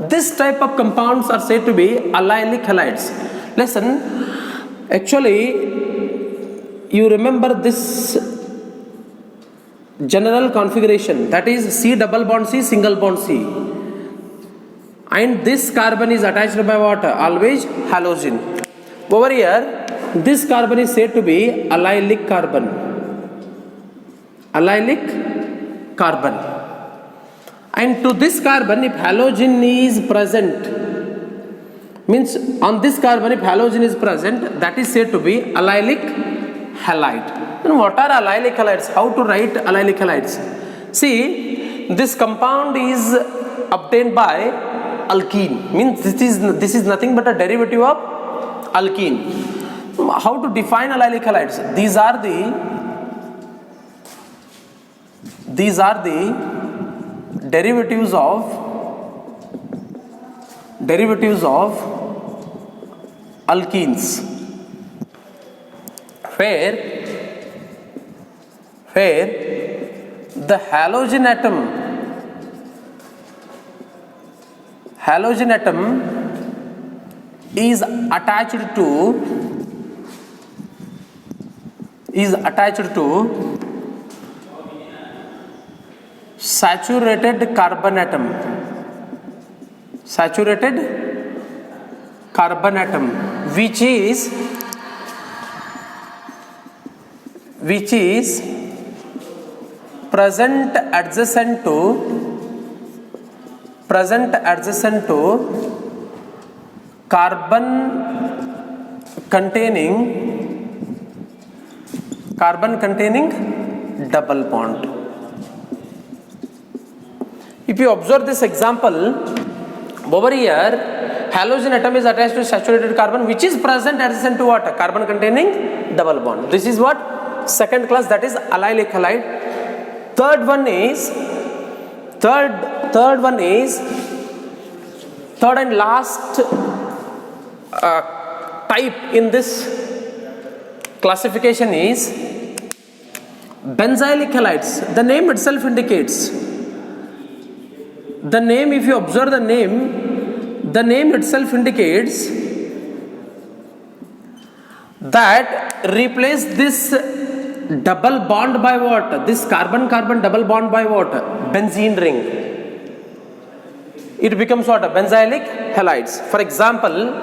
This type of compounds are said to be allylic halides. Listen, actually you remember this general configuration, that is C double bond C single bond C, and this carbon is attached by what? Always halogen. Over here this carbon is said to be allylic carbon. Allylic carbon. And to this carbon, if halogen is present, means on this carbon if halogen is present, that is said to be allylic halide. Then what are allylic halides? How to write allylic halides? See, this compound is obtained by alkene, means this is nothing but a derivative of alkene. How to define allylic halides? These are the derivatives of alkenes, where the halogen atom is attached to saturated carbon atom, which is present adjacent to carbon containing double bond. If you observe this example, over here halogen atom is attached to saturated carbon which is present adjacent to what? Carbon containing double bond. This is what? Second class, that is allylic halide. Third one is third and last type in this classification is benzylic halides. The name itself indicates. The name, if you observe the name itself indicates that replace this double bond by what? This carbon-carbon double bond by what? Benzene ring. It becomes what? Benzylic halides. For example,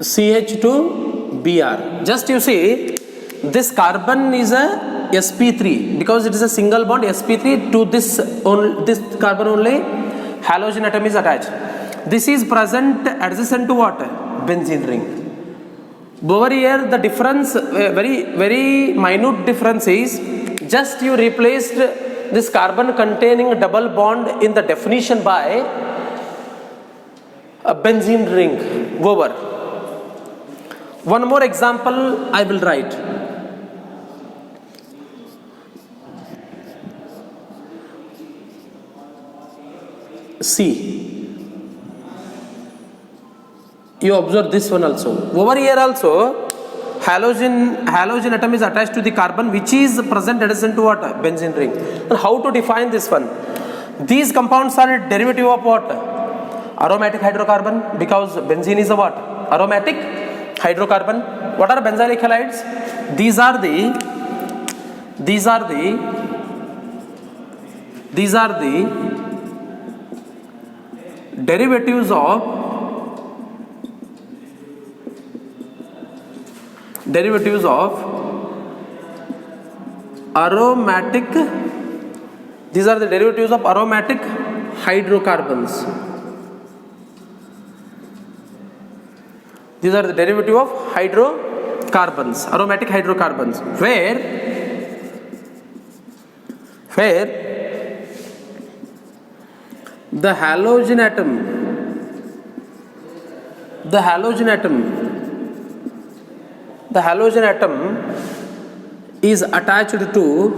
CH2Br. Just you see, this carbon is a sp3 because it is a single bond sp3 to this carbon only halogen atom is attached. This is present adjacent to what? Benzene ring. Over here the difference, very minute difference is just you replaced this carbon containing double bond in the definition by a benzene ring. Over. One more example I will write. C. You observe this one also. Over here also, halogen atom is attached to the carbon which is present adjacent to what? Benzene ring. And how to define this one? These compounds are a derivative of what? Aromatic hydrocarbon, because benzene is a what? Aromatic hydrocarbon. What are benzylic halides? These are the derivatives of aromatic. These are the derivatives of aromatic hydrocarbons. These are the derivative of hydrocarbons, aromatic hydrocarbons, where the halogen atom is attached to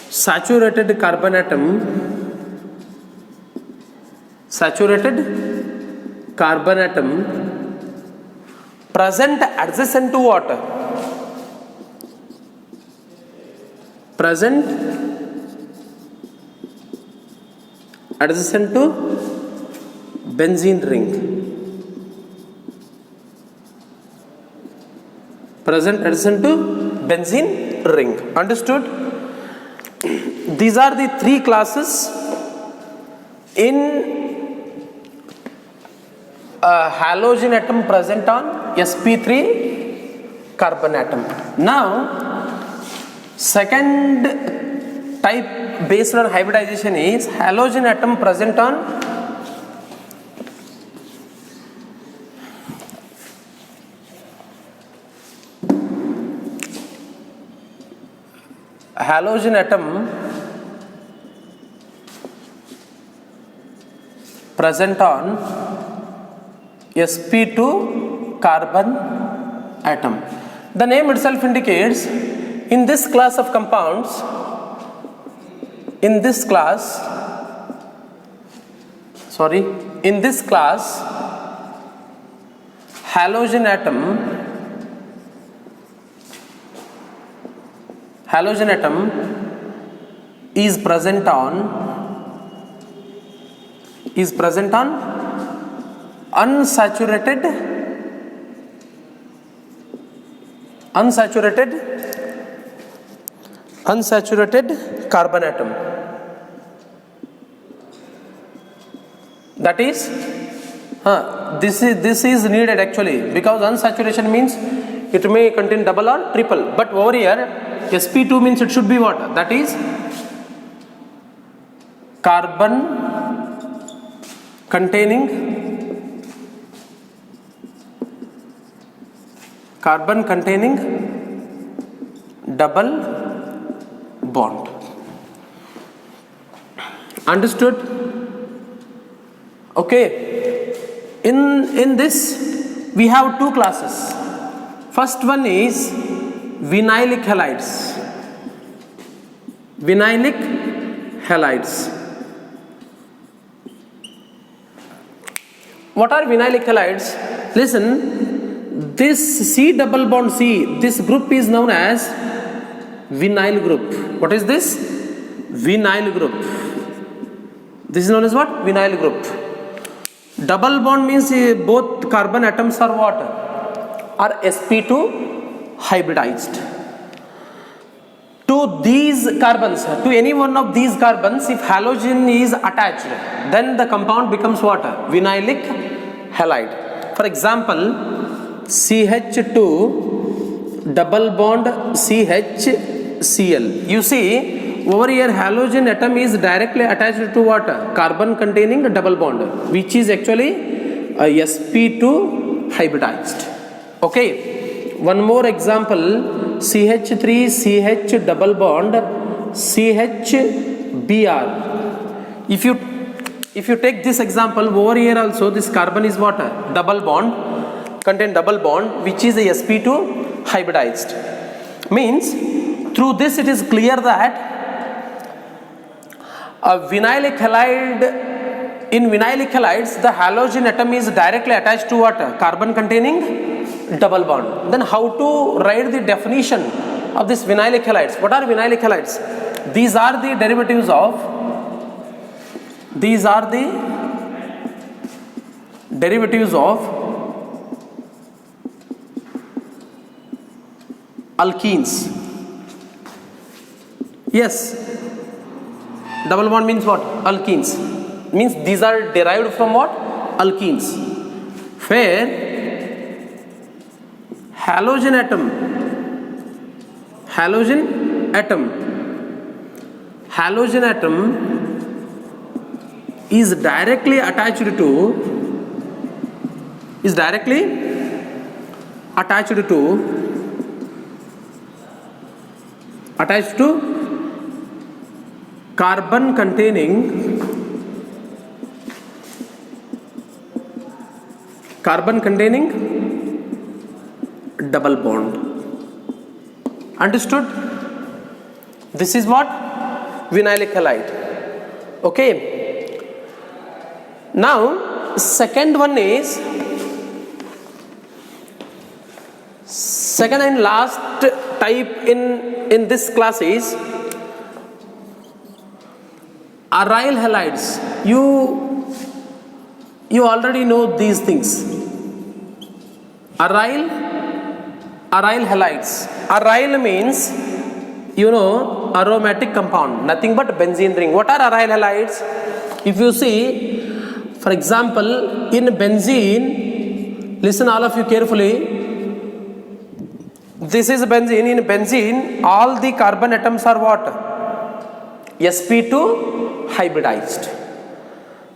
saturated carbon atom carbon atom present adjacent to what? Present adjacent to benzene ring. Present adjacent to benzene ring. Understood? These are the three classes in a halogen atom present on sp3 carbon atom. Now, second type based on hybridization is halogen atom present on halogen atom present on sp2 carbon atom. The name itself indicates in this class of compounds, in this class halogen atom is present on unsaturated carbon atom. That is, this is needed actually, because unsaturation means it may contain double or triple, but over here sp2 means it should be what? That is carbon containing double bond. Understood? Okay. In this we have two classes. First one is vinylic halides. What are vinylic halides? Listen, this C double bond C, this group is known as vinyl group. What is this? Vinyl group. This is known as what? Vinyl group. Double bond means both carbon atoms are what? Are sp2 hybridized. To these carbons, to any one of these carbons, if halogen is attached, then the compound becomes what? Vinylic halide. For example, CH2 double bond CHCl. You see, over here halogen atom is directly attached to what? Carbon containing double bond, which is actually sp2 hybridized. Okay. One more example, CH3CH double bond CHBr. If you take this example, over here also this carbon is what? Double bond, contain double bond, which is a sp2 hybridized. Means through this it is clear that a vinylic halide, in vinylic halides the halogen atom is directly attached to what? Carbon containing double bond. Then how to write the definition of this vinylic halides? What are vinylic halides? These are the derivatives of alkenes. Yes, double bond means what? Alkenes. Means these are derived from what? Alkenes. Where halogen atom is directly attached to carbon containing double bond. Understood? This is what? Vinylic halide. Okay. Now second one is, second and last type in this class is aryl halides. You already know these things. Aryl halides. Aryl means, you know, aromatic compound, nothing but benzene ring. What are aryl halides? If you see, for example, in benzene, listen all of you carefully. This is benzene. In benzene, all the carbon atoms are what? sp2 hybridized.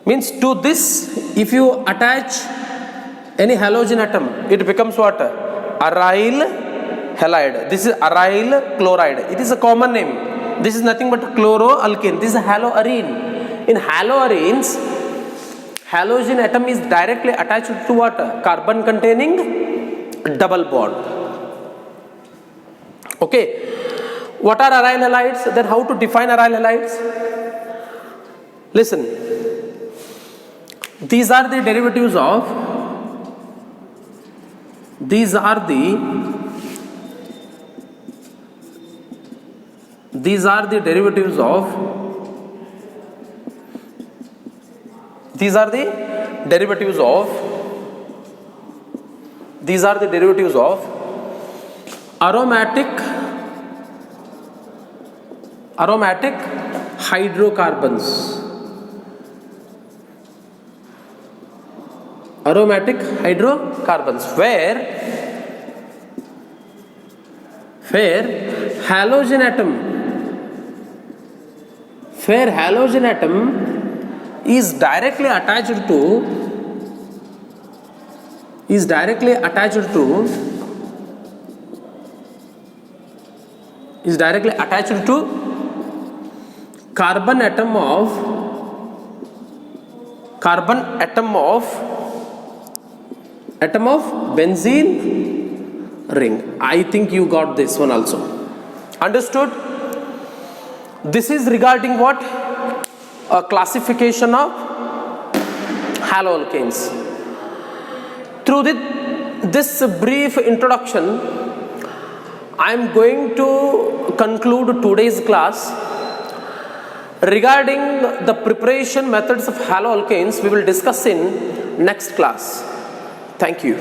Means to this, if you attach any halogen atom, it becomes what? Aryl halide. This is aryl chloride. It is a common name. This is nothing but chloroalkane. This is haloarine. In haloarenes, halogen atom is directly attached to what? Carbon containing double bond. Okay. What are aryl halides? Then how to define aryl halides? Listen. These are the derivatives of, these are the derivatives of, these are the derivatives of aromatic hydrocarbons. Aromatic hydrocarbons, where halogen atom is directly attached to carbon atom of benzene ring. I think you got this one also. Understood? This is regarding what? A classification of haloalkanes. Through this brief introduction, I am going to conclude today's class. Regarding the preparation methods of haloalkanes, we will discuss in next class. Thank you.